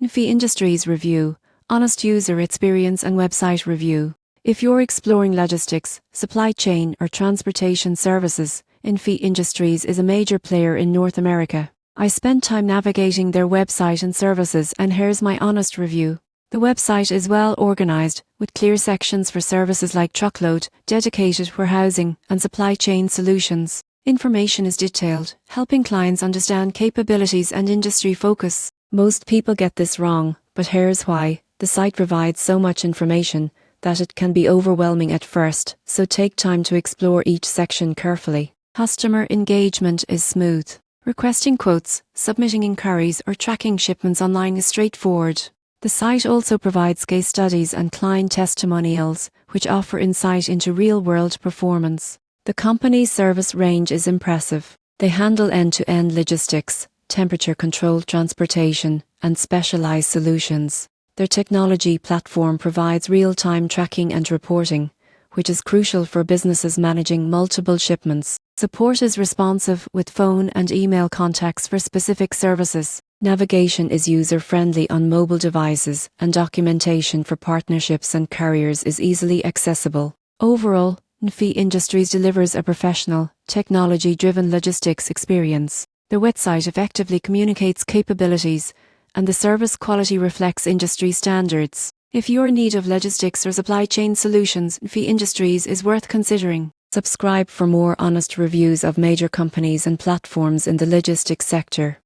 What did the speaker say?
NFI Industries Review, Honest User Experience and Website Review. If you're exploring logistics, supply chain or transportation services, NFI Industries is a major player in North America. I spent time navigating their website and services, and here's my honest review. The website is well organized, with clear sections for services like truckload, dedicated warehousing, and supply chain solutions. Information is detailed, helping clients understand capabilities and industry focus. Most people get this wrong, but here's why. The site provides so much information that it can be overwhelming at first, so take time to explore each section carefully. Customer engagement is smooth. Requesting quotes, submitting inquiries, or tracking shipments online is straightforward. The site also provides case studies and client testimonials, which offer insight into real-world performance. The company's service range is impressive. They handle end-to-end logistics, temperature-controlled transportation, and specialized solutions. Their technology platform provides real-time tracking and reporting, which is crucial for businesses managing multiple shipments. Support is responsive with phone and email contacts for specific services. Navigation is user-friendly on mobile devices, and documentation for partnerships and carriers is easily accessible. Overall, NFI Industries delivers a professional, technology-driven logistics experience. The website effectively communicates capabilities, and the service quality reflects industry standards. If you're in need of logistics or supply chain solutions, NFI Industries is worth considering. Subscribe for more honest reviews of major companies and platforms in the logistics sector.